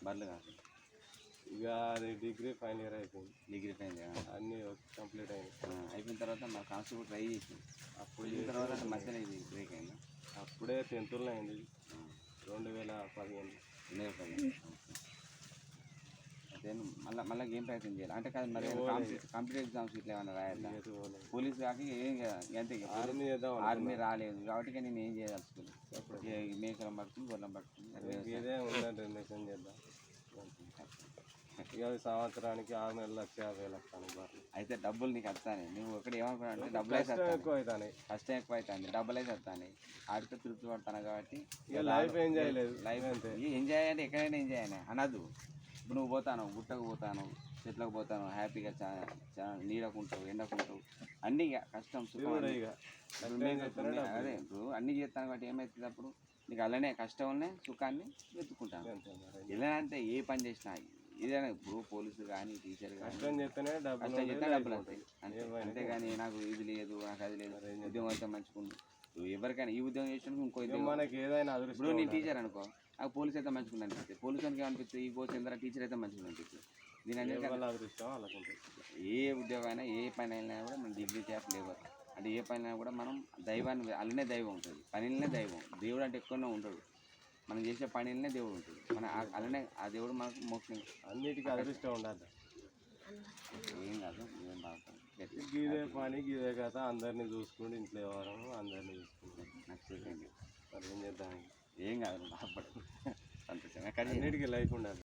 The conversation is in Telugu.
బర్రెలు కాదు. ఇక అది డిగ్రీ ఫైనల్ ఇయర్ అయిపోయింది. డిగ్రీ ఫైనల్ అన్నీ కంప్లీట్ అయినాయి. అయిపోయిన తర్వాత మరి కాన్స్టేబుల్ ట్రై చేసి అప్పుడు తర్వాత మధ్యలో ఇది బ్రేక్ అయిందా? అప్పుడే 10th అయింది, 2015. అదే మళ్ళీ ఏం ప్రయత్నం చేయాలి అంటే కాదు మరి కాంపిటేటివ్ ఎగ్జామ్స్ ఇట్లా ఏమైనా రాయాలి? పోలీస్ కాక ఏం అంతే, ఆర్మీ రాలేదు కాబట్టి నేను ఏం చేయదలుచుకోలేదు. మేకలం పట్టుకుని గొర్రెం పట్టుకుని ఇదే ఉందంటే మెసేజ్ చేద్దాం. ఇక సంవత్సరానికి 6 నెలలు 1,50,000 అయితే డబ్బులు నీకు వస్తాయి. నువ్వు ఒకటి ఏమనుకున్నావు అంటే డబ్బులు అయితే ఎక్కువ అవుతాయి, కష్టం ఎక్కువ అవుతుంది, డబ్బులు అయితే వస్తాయి. ఆడితో తృప్తి పడతాను కాబట్టి లైఫ్ ఎంజాయ్ లేదు. లైఫ్ ఎంజాయ్ అంటే ఎక్కడైనా ఎంజాయ్ అయినా అనదు. ఇప్పుడు నువ్వు పోతాను, గుట్టకు పోతాను, చెట్లకు పోతాను, హ్యాపీగా నీడకుంటావు, ఎండకుంటావు, అన్నీ కష్టం సుఖం అదే ఇప్పుడు అన్నీ చేస్తాను కాబట్టి ఏమవుతుంది అప్పుడు నీకు అలానే కష్టంనే సుఖాన్ని వెతుక్కుంటాను. ఇలా అంటే ఏ పని చేసినా ఏదైనా ఇప్పుడు పోలీసు కానీ టీచర్ కానీ కష్టం చేస్తేనే డబ్బులు వస్తాయి అంతేగాని నాకు ఇది లేదు నాకు అది లేదు ఉద్యోగం అయితే మంచుకుంది. ఎవరికైనా ఈ ఉద్యోగం చేసినందుకు ఇంకో ఉద్యోగం మనకి ఏదైనా ఇప్పుడు నేను టీచర్ అనుకో, నాకు పోలీస్ అయితే మంచుకుంది అనిపిస్తుంది, పోలీసు అని అనిపిస్తుంది, ఈ కోర్స్ ఎంత టీచర్ అయితే మంచిగా అనిపిస్తుంది. దీని ఏ ఉద్యోగం అయినా ఏ పని అయినా కూడా మనం డిగ్రీ చేయాలి లేవర్ అంటే ఏ పని అయినా కూడా మనం దైవాన్ని అలానే దైవం ఉంటుంది, పనిలోనే దైవం. దేవుడు అంటే ఎక్కువనే ఉంటాడు, మనం చేసే పనిలోనే దేవుడు ఉంటుంది. మన అలానే ఆ దేవుడు మనకు మోక్షం అన్నిటికీ అదృష్టం ఉండాలి. ఏం కాదు, ఏం బాగుంటుంది గీదే పని గీదే కదా, అందరినీ చూసుకుంటూ ఇంట్లో ఎవరు అందరినీ చూసుకుంటాం. నాకు మరి ఏం చేద్దాం, ఏం కాదు బాగుపడదు సంతోషంగా. అన్నిటికీ లైఫ్ ఉండాలి.